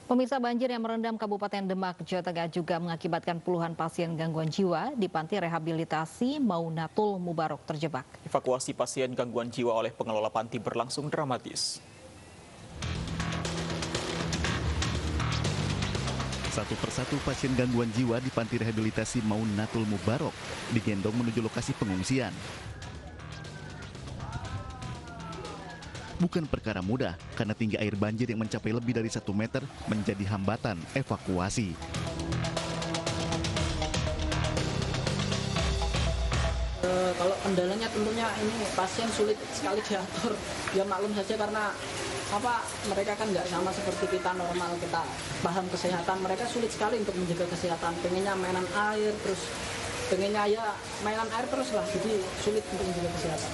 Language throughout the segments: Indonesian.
Pemirsa, banjir yang merendam Kabupaten Demak, Jawa Tengah juga mengakibatkan puluhan pasien gangguan jiwa di panti rehabilitasi Maunatul Mubarok terjebak. Evakuasi pasien gangguan jiwa oleh pengelola panti berlangsung dramatis. Satu persatu pasien gangguan jiwa di panti rehabilitasi Maunatul Mubarok digendong menuju lokasi pengungsian. Bukan perkara mudah karena tinggi air banjir yang mencapai lebih dari 1 meter menjadi hambatan evakuasi. Kalau kendalanya tentunya ini pasien sulit sekali diatur. Ya maklum saja karena mereka kan nggak sama seperti kita normal, kita paham kesehatan. Mereka sulit sekali untuk menjaga kesehatan. Pengennya mainan air terus, pengennya ya mainan air terus lah. Jadi sulit untuk menjaga kesehatan.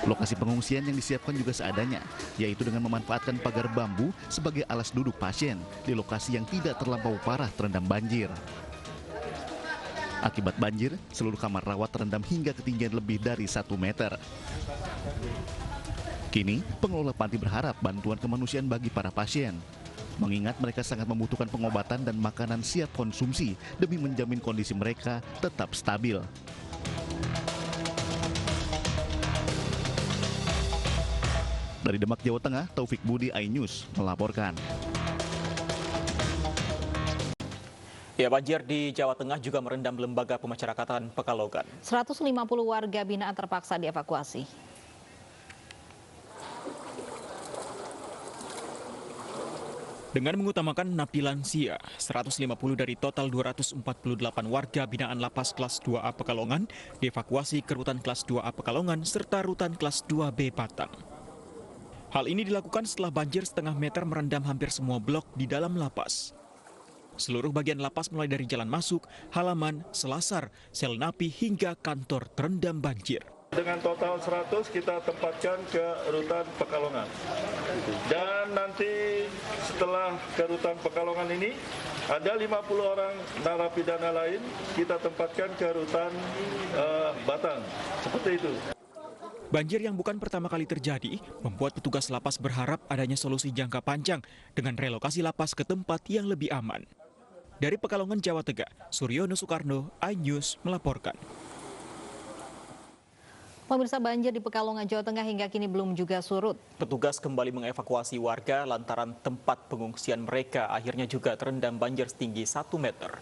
Lokasi pengungsian yang disiapkan juga seadanya, yaitu dengan memanfaatkan pagar bambu sebagai alas duduk pasien di lokasi yang tidak terlampau parah terendam banjir. Akibat banjir, seluruh kamar rawat terendam hingga ketinggian lebih dari 1 meter. Kini, pengelola panti berharap bantuan kemanusiaan bagi para pasien, mengingat mereka sangat membutuhkan pengobatan dan makanan siap konsumsi demi menjamin kondisi mereka tetap stabil. Dari Demak, Jawa Tengah, Taufik Budi, iNews melaporkan. Ya, banjir di Jawa Tengah juga merendam Lembaga Pemasyarakatan Pekalongan. 150 warga binaan terpaksa dievakuasi. Dengan mengutamakan napi lansia, 150 dari total 248 warga binaan Lapas kelas 2A Pekalongan dievakuasi ke rutan kelas 2A Pekalongan serta rutan kelas 2B Batang. Hal ini dilakukan setelah banjir setengah meter merendam hampir semua blok di dalam lapas. Seluruh bagian lapas mulai dari jalan masuk, halaman, selasar, sel napi hingga kantor terendam banjir. Dengan total 100 kita tempatkan ke rutan Pekalongan. Dan nanti setelah ke rutan Pekalongan ini, ada 50 orang narapidana lain kita tempatkan ke rutan Batang. Seperti itu. Banjir yang bukan pertama kali terjadi membuat petugas lapas berharap adanya solusi jangka panjang dengan relokasi lapas ke tempat yang lebih aman. Dari Pekalongan, Jawa Tengah, Suryono Soekarno, iNews melaporkan. Pemirsa, banjir di Pekalongan, Jawa Tengah hingga kini belum juga surut. Petugas kembali mengevakuasi warga lantaran tempat pengungsian mereka akhirnya juga terendam banjir setinggi 1 meter.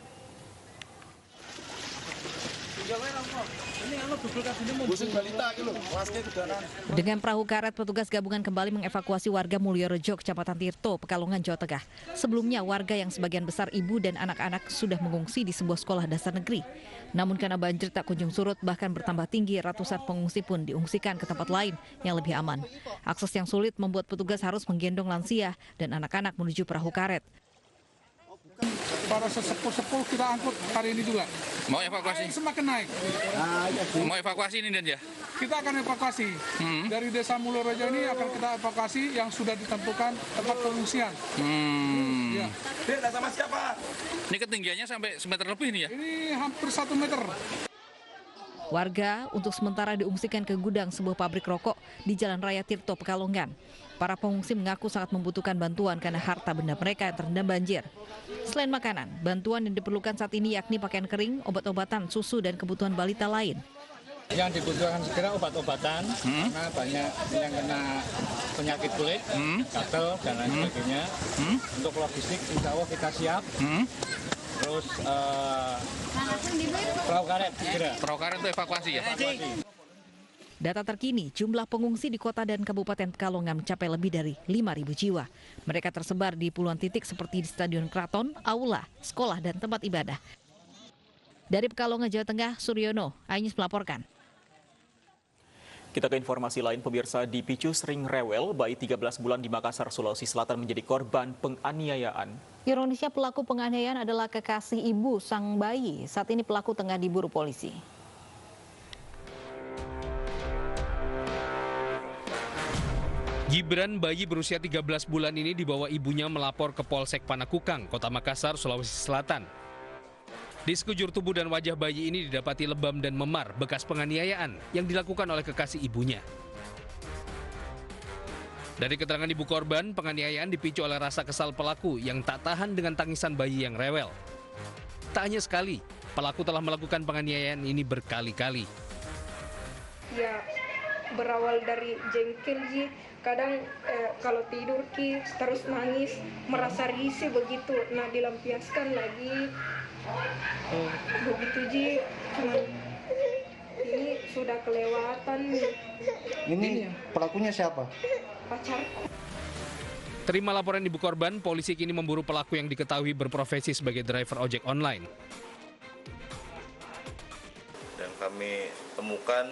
Dengan perahu karet, petugas gabungan kembali mengevakuasi warga Mulyorejo, Kecamatan Tirto, Pekalongan, Jawa Tengah. Sebelumnya, warga yang sebagian besar ibu dan anak-anak sudah mengungsi di sebuah sekolah dasar negeri. Namun karena banjir tak kunjung surut, bahkan bertambah tinggi, ratusan pengungsi pun diungsikan ke tempat lain yang lebih aman. Akses yang sulit membuat petugas harus menggendong lansia dan anak-anak menuju perahu karet. Para sesepuh-sepuh kita angkut hari ini juga. Mau evakuasi? Air semakin naik. Mau evakuasi ini Dan ya? Kita akan evakuasi. Dari desa Mulyorejo ini akan kita evakuasi yang sudah ditentukan tempat pengungsian. Ya. Sama siapa? Ini ketinggiannya sampai semeter lebih nih ya? Ini hampir 1 meter. Warga untuk sementara diungsikan ke gudang sebuah pabrik rokok di Jalan Raya Tirto, Pekalongan. Para pengungsi mengaku sangat membutuhkan bantuan karena harta benda mereka yang terendam banjir. Selain makanan, bantuan yang diperlukan saat ini yakni pakaian kering, obat-obatan, susu, dan kebutuhan balita lain. Yang dibutuhkan segera obat-obatan, karena banyak yang kena penyakit kulit, gatal, dan lain sebagainya. Untuk logistik, insya Allah kita siap. Terus perahu karet segera. Perahu karet itu evakuasi ya? Data terkini, jumlah pengungsi di kota dan kabupaten Pekalongan mencapai lebih dari 5.000 jiwa. Mereka tersebar di puluhan titik seperti di Stadion Keraton, aula, sekolah, dan tempat ibadah. Dari Pekalongan, Jawa Tengah, Suryono, iNews melaporkan. Kita ke informasi lain, pemirsa. Dipicu sering rewel, bayi 13 bulan di Makassar, Sulawesi Selatan menjadi korban penganiayaan. Ironisnya, pelaku penganiayaan adalah kekasih ibu sang bayi. Saat ini pelaku tengah diburu polisi. Gibran, bayi berusia 13 bulan ini dibawa ibunya melapor ke Polsek Panakukang, Kota Makassar, Sulawesi Selatan. Di sekujur tubuh dan wajah bayi ini didapati lebam dan memar bekas penganiayaan yang dilakukan oleh kekasih ibunya. Dari keterangan ibu korban, penganiayaan dipicu oleh rasa kesal pelaku yang tak tahan dengan tangisan bayi yang rewel. Tak hanya sekali, pelaku telah melakukan penganiayaan ini berkali-kali. Ya, berawal dari jengkel Ji, kadang kalau tidur Ki terus nangis, merasa risih begitu. Nah, dilampiaskan lagi. Begitu Ji, cuman ini sudah kelewatan nih. Ini pelakunya siapa? Pacarku. Terima laporan ibu korban, polisi kini memburu pelaku yang diketahui berprofesi sebagai driver ojek online. Dan kami temukan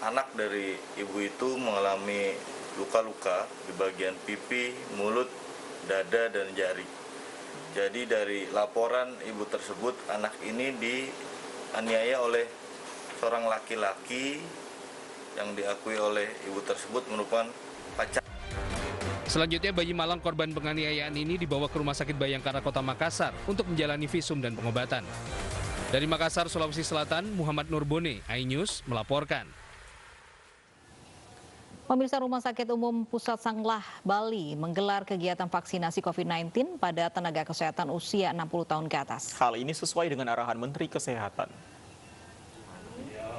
anak dari ibu itu mengalami luka-luka di bagian pipi, mulut, dada, dan jari. Jadi dari laporan ibu tersebut, anak ini dianiaya oleh seorang laki-laki yang diakui oleh ibu tersebut merupakan pacar. Selanjutnya, bayi malang korban penganiayaan ini dibawa ke Rumah Sakit Bayangkara Kota Makassar untuk menjalani visum dan pengobatan. Dari Makassar, Sulawesi Selatan, Muhammad Nurbone, iNews melaporkan. Pemirsa, Rumah Sakit Umum Pusat Sanglah, Bali menggelar kegiatan vaksinasi COVID-19 pada tenaga kesehatan usia 60 tahun ke atas. Hal ini sesuai dengan arahan Menteri Kesehatan.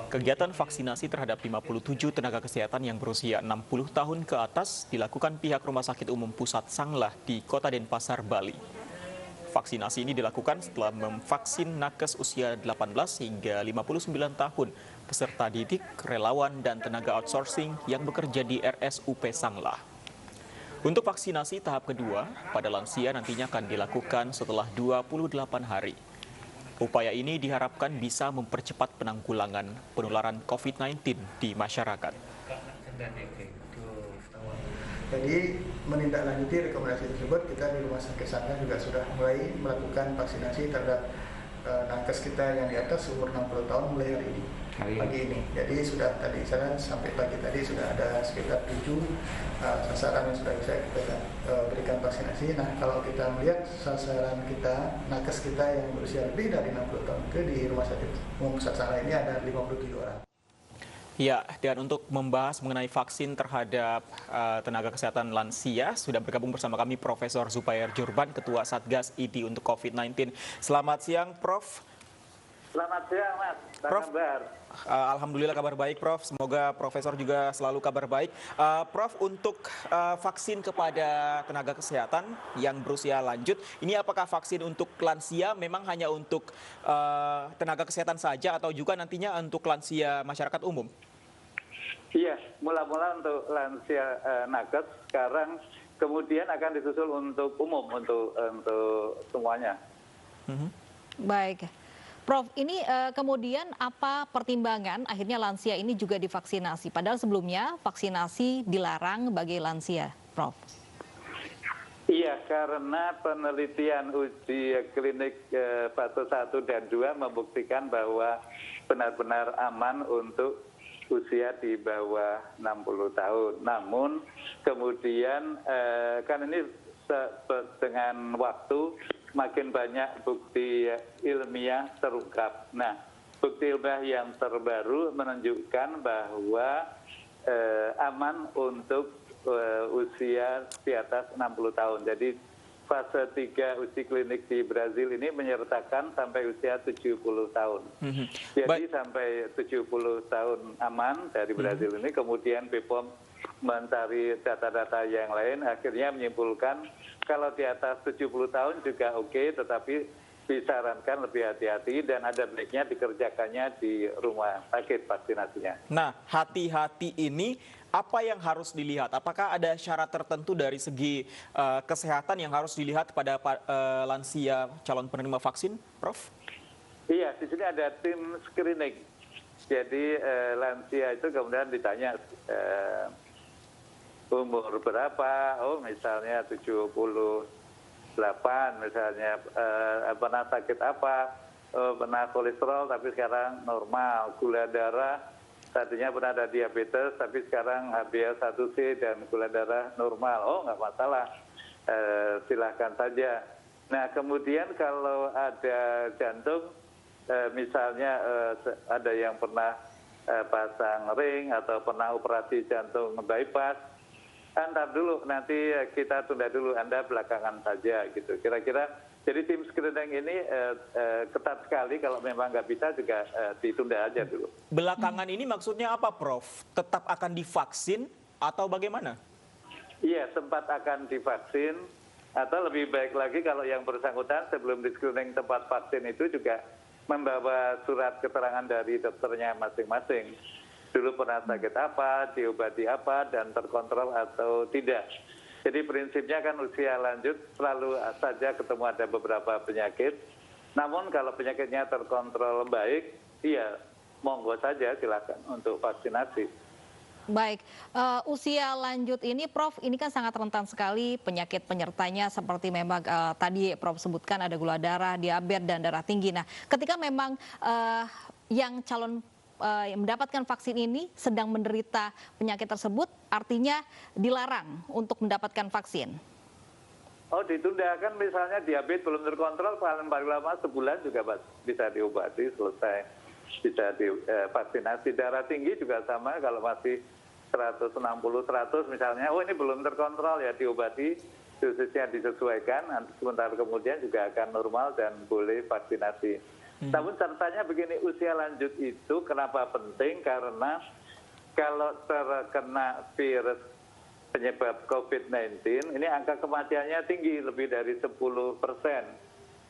Kegiatan vaksinasi terhadap 57 tenaga kesehatan yang berusia 60 tahun ke atas dilakukan pihak Rumah Sakit Umum Pusat Sanglah di Kota Denpasar, Bali. Vaksinasi ini dilakukan setelah memvaksin nakes usia 18 hingga 59 tahun, peserta didik, relawan, dan tenaga outsourcing yang bekerja di RSUP Sanglah. Untuk vaksinasi tahap kedua, pada lansia nantinya akan dilakukan setelah 28 hari. Upaya ini diharapkan bisa mempercepat penanggulangan penularan COVID-19 di masyarakat. Jadi menindaklanjuti rekomendasi tersebut, kita di Rumah Sakit Sanglah juga sudah mulai melakukan vaksinasi terhadap nakes kita yang di atas umur 60 tahun mulai hari ini. Pagi ini. Jadi sudah tadi saya sampai pagi tadi sudah ada sekitar 7 sasaran yang sudah bisa kita berikan vaksinasi. Nah, kalau kita melihat sasaran kita, nakes kita yang berusia lebih dari 60 tahun itu di Rumah Sakit Umum Pusat Sanglah ini ada 57 orang. Ya, dan untuk membahas mengenai vaksin terhadap tenaga kesehatan lansia, sudah bergabung bersama kami Profesor Zupair Jurban, Ketua Satgas ID untuk COVID-19. Selamat siang, Prof. Selamat siang, Mas. Prof, alhamdulillah kabar baik, Prof. Semoga Profesor juga selalu kabar baik. Prof, untuk vaksin kepada tenaga kesehatan yang berusia lanjut, ini apakah vaksin untuk lansia memang hanya untuk tenaga kesehatan saja atau juga nantinya untuk lansia masyarakat umum? Iya, mula-mula untuk lansia nakes, sekarang kemudian akan disusul untuk umum, untuk semuanya. Baik. Prof, ini kemudian apa pertimbangan akhirnya lansia ini juga divaksinasi? Padahal sebelumnya vaksinasi dilarang bagi lansia, Prof. Iya, karena penelitian uji klinik fase 1 dan 2 membuktikan bahwa benar-benar aman untuk usia di bawah 60 tahun. Namun kemudian kan ini dengan waktu makin banyak bukti ilmiah terungkap. Nah, bukti ilmiah yang terbaru menunjukkan bahwa aman untuk usia di atas 60 tahun. Jadi fase 3 uji klinik di Brazil ini menyertakan sampai usia 70 tahun. Jadi sampai 70 tahun aman dari Brazil ini, kemudian BPOM mencari data-data yang lain, akhirnya menyimpulkan kalau di atas 70 tahun juga oke, tetapi disarankan lebih hati-hati dan ada baiknya dikerjakannya di rumah sakit vaksinasinya. Nah, hati-hati ini apa yang harus dilihat? Apakah ada syarat tertentu dari segi kesehatan yang harus dilihat pada lansia calon penerima vaksin, Prof? Iya, di sini ada tim screening. Jadi lansia itu kemudian ditanya umur berapa, oh misalnya 78, misalnya pernah sakit apa, pernah kolesterol tapi sekarang normal, gula darah, tadinya pernah ada diabetes tapi sekarang HbA1c dan gula darah normal, oh nggak masalah, silahkan saja. Nah kemudian kalau ada jantung, misalnya ada yang pernah pasang ring atau pernah operasi jantung bypass, Ntar dulu, nanti kita tunda dulu, Anda belakangan saja gitu. Kira-kira, jadi tim screening ini ketat sekali, kalau memang nggak bisa juga ditunda aja dulu. Belakangan ini maksudnya apa, Prof? Tetap akan divaksin atau bagaimana? Iya, sempat akan divaksin, atau lebih baik lagi kalau yang bersangkutan sebelum di screening tempat vaksin itu juga membawa surat keterangan dari dokternya masing-masing. Dulu pernah sakit apa, diobati apa, dan terkontrol atau tidak. Jadi prinsipnya kan usia lanjut selalu saja ketemu ada beberapa penyakit. Namun kalau penyakitnya terkontrol baik, iya monggo saja silakan untuk vaksinasi. Baik, usia lanjut ini Prof, ini kan sangat rentan sekali penyakit penyertanya seperti memang tadi Prof sebutkan ada gula darah, diabetes, dan darah tinggi. Nah, ketika memang yang calon yang mendapatkan vaksin ini sedang menderita penyakit tersebut, artinya dilarang untuk mendapatkan vaksin. Oh, ditunda kan, misalnya diabetes belum terkontrol paling lama sebulan juga bisa diobati, selesai, bisa divaksinasi. Darah tinggi juga sama, kalau masih 160-100 misalnya, oh ini belum terkontrol ya diobati, dosisnya disesuaikan, sebentar kemudian juga akan normal dan boleh vaksinasi. Namun catatannya begini, usia lanjut itu kenapa penting? Karena kalau terkena virus penyebab COVID-19, ini angka kematiannya tinggi, lebih dari 10%.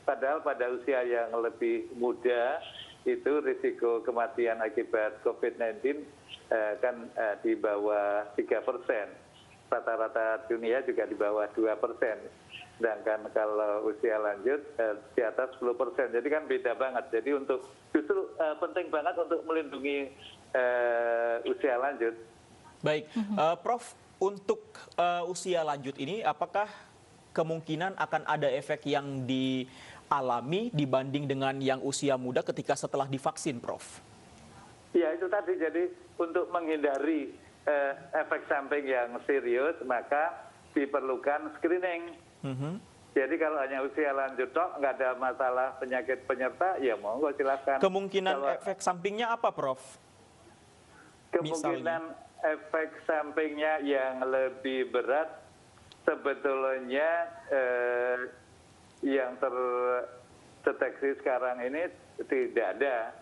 Padahal pada usia yang lebih muda, itu risiko kematian akibat COVID-19 kan di bawah 3%. Rata-rata dunia juga di bawah 2%. Sedangkan kalau usia lanjut di atas 10%, jadi kan beda banget. Jadi justru penting banget untuk melindungi usia lanjut. Baik, Prof, untuk usia lanjut ini apakah kemungkinan akan ada efek yang dialami dibanding dengan yang usia muda ketika setelah divaksin, Prof? Ya itu tadi, jadi untuk menghindari efek samping yang serius maka diperlukan screening. Jadi kalau hanya usia lanjut dok, nggak ada masalah penyakit penyerta, ya monggo silakan. Kemungkinan efek sampingnya apa, Prof? Kemungkinan efek sampingnya yang lebih berat sebetulnya yang terdeteksi sekarang ini tidak ada.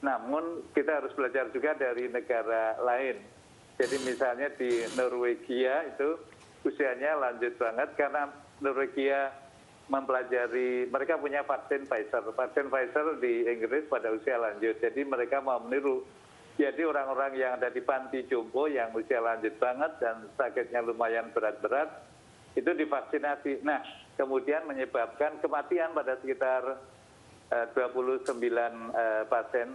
Namun kita harus belajar juga dari negara lain. Jadi misalnya di Norwegia itu usianya lanjut banget karena Norwegia mempelajari, mereka punya vaksin Pfizer. Vaksin Pfizer di Inggris pada usia lanjut. Jadi mereka mau meniru. Jadi orang-orang yang ada di panti jompo yang usia lanjut banget dan sakitnya lumayan berat-berat, itu divaksinasi. Nah, kemudian menyebabkan kematian pada sekitar 29 pasien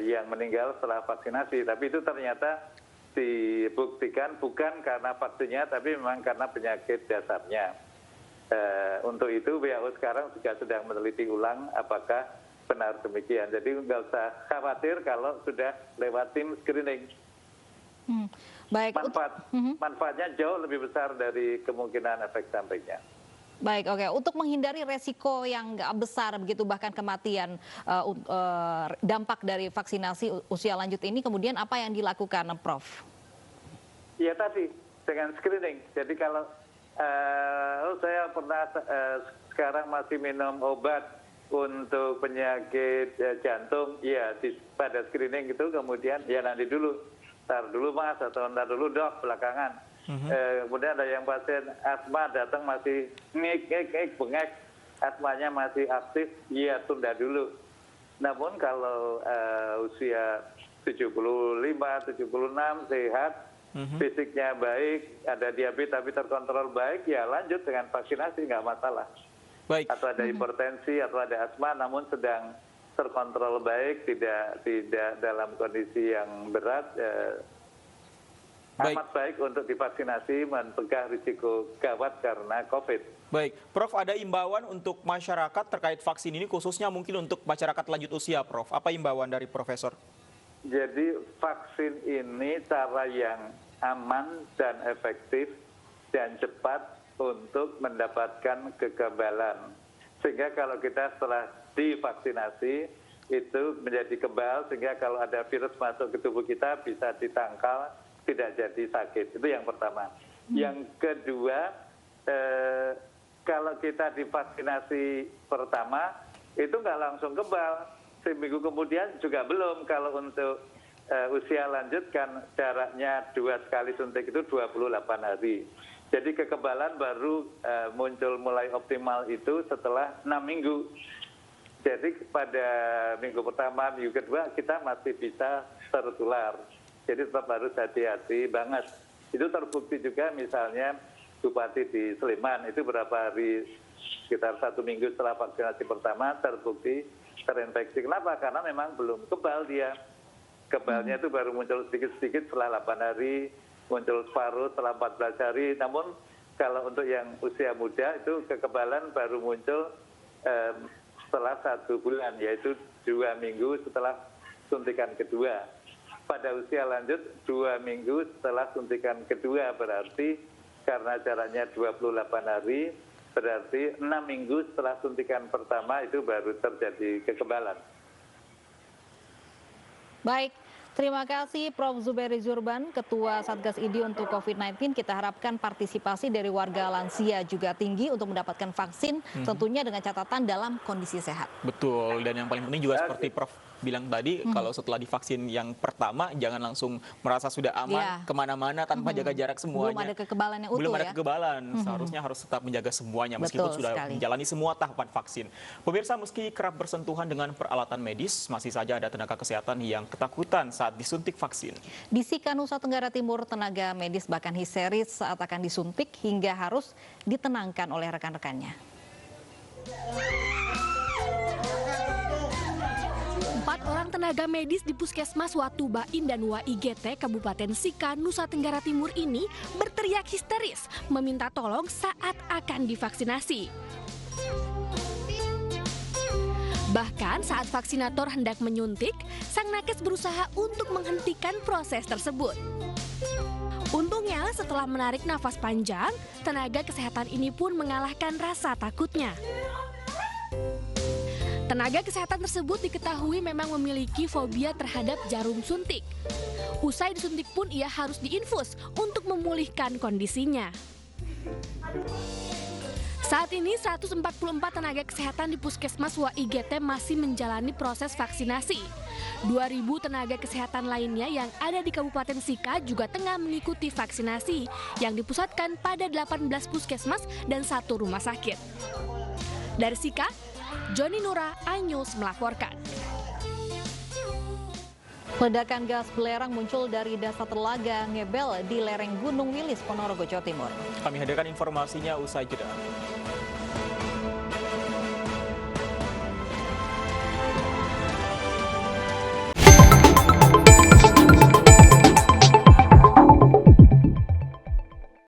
yang meninggal setelah vaksinasi. Tapi itu ternyata dibuktikan bukan karena vaksinnya, tapi memang karena penyakit dasarnya. Untuk itu WHO sekarang juga sedang meneliti ulang apakah benar demikian. Jadi nggak usah khawatir kalau sudah lewat tim screening. Baik. Manfaatnya jauh lebih besar dari kemungkinan efek sampingnya. Baik, oke. Untuk menghindari resiko yang nggak besar begitu bahkan kematian dampak dari vaksinasi usia lanjut ini, kemudian apa yang dilakukan, Prof? Ya tadi dengan screening. Jadi kalau saya pernah sekarang masih minum obat untuk penyakit jantung, ya pada screening itu kemudian ya nanti dulu, ntar dulu mas atau ntar dulu dok belakangan. Kemudian ada yang pasien asma datang masih ngik, bengek, asmanya masih aktif, ya tunda dulu. Namun kalau usia 75, 76 sehat, fisiknya baik, ada diabetes tapi terkontrol baik, ya lanjut dengan vaksinasi, nggak masalah. Baik. Atau ada hipertensi atau ada asma namun sedang terkontrol baik, tidak dalam kondisi yang berat, amat baik untuk divaksinasi, mencegah risiko gawat karena COVID. Baik, Prof, ada imbauan untuk masyarakat terkait vaksin ini, khususnya mungkin untuk masyarakat lanjut usia, Prof. Apa imbauan dari Profesor? Jadi vaksin ini cara yang aman dan efektif dan cepat untuk mendapatkan kekebalan. Sehingga kalau kita setelah divaksinasi itu menjadi kebal, sehingga kalau ada virus masuk ke tubuh kita bisa ditangkal, tidak jadi sakit. Itu yang pertama. Yang kedua, kalau kita divaksinasi pertama itu nggak langsung kebal, seminggu kemudian juga belum. Kalau untuk usia lanjut kan jaraknya 2 kali suntik itu 28 hari. Jadi kekebalan baru muncul mulai optimal itu setelah 6 minggu. Jadi pada minggu pertama, minggu kedua kita masih bisa tertular. Jadi tetap harus hati-hati banget. Itu terbukti juga misalnya Bupati di Sleman itu berapa hari, sekitar 1 minggu setelah vaksinasi pertama terbukti terinfeksi. Kenapa? Karena memang belum kebal dia. Kebalnya itu baru muncul sedikit-sedikit setelah 8 hari, muncul separuh setelah 14 hari. Namun kalau untuk yang usia muda itu kekebalan baru muncul setelah 1 bulan, yaitu 2 minggu setelah suntikan kedua. Pada usia lanjut 2 minggu setelah suntikan kedua, berarti karena jaraknya 28 hari, berarti 6 minggu setelah suntikan pertama itu baru terjadi kekebalan. Baik, terima kasih Prof. Zubairi Zurban, Ketua Satgas ID untuk COVID-19. Kita harapkan partisipasi dari warga lansia juga tinggi untuk mendapatkan vaksin, tentunya dengan catatan dalam kondisi sehat. Betul, dan yang paling penting juga seperti Prof bilang tadi, kalau setelah divaksin yang pertama jangan langsung merasa sudah aman kemana-mana tanpa jaga jarak semuanya. Belum ada kekebalan yang utuh. Belum ada kekebalan, seharusnya harus tetap menjaga semuanya meskipun sudah menjalani semua tahapan vaksin. Pemirsa, meski kerap bersentuhan dengan peralatan medis, masih saja ada tenaga kesehatan yang ketakutan saat disuntik vaksin. Di Sika, Nusa Tenggara Timur, tenaga medis bahkan histeris saat akan disuntik hingga harus ditenangkan oleh rekan-rekannya. 4 orang tenaga medis di Puskesmas Watubain dan WIGT Kabupaten Sika, Nusa Tenggara Timur ini berteriak histeris meminta tolong saat akan divaksinasi. Bahkan saat vaksinator hendak menyuntik, sang nakes berusaha untuk menghentikan proses tersebut. Untungnya setelah menarik nafas panjang, tenaga kesehatan ini pun mengalahkan rasa takutnya. Tenaga kesehatan tersebut diketahui memang memiliki fobia terhadap jarum suntik. Usai disuntik pun ia harus diinfus untuk memulihkan kondisinya. Saat ini 144 tenaga kesehatan di Puskesmas WIGT masih menjalani proses vaksinasi. 2.000 tenaga kesehatan lainnya yang ada di Kabupaten Sika juga tengah mengikuti vaksinasi yang dipusatkan pada 18 puskesmas dan 1 rumah sakit. Dari Sika, Joni Nura, iNews melaporkan. Ledakan gas belerang muncul dari dasar telaga Ngebel di lereng Gunung Wilis, Ponorogo, Jawa Timur. Kami hadirkan informasinya usai jeda.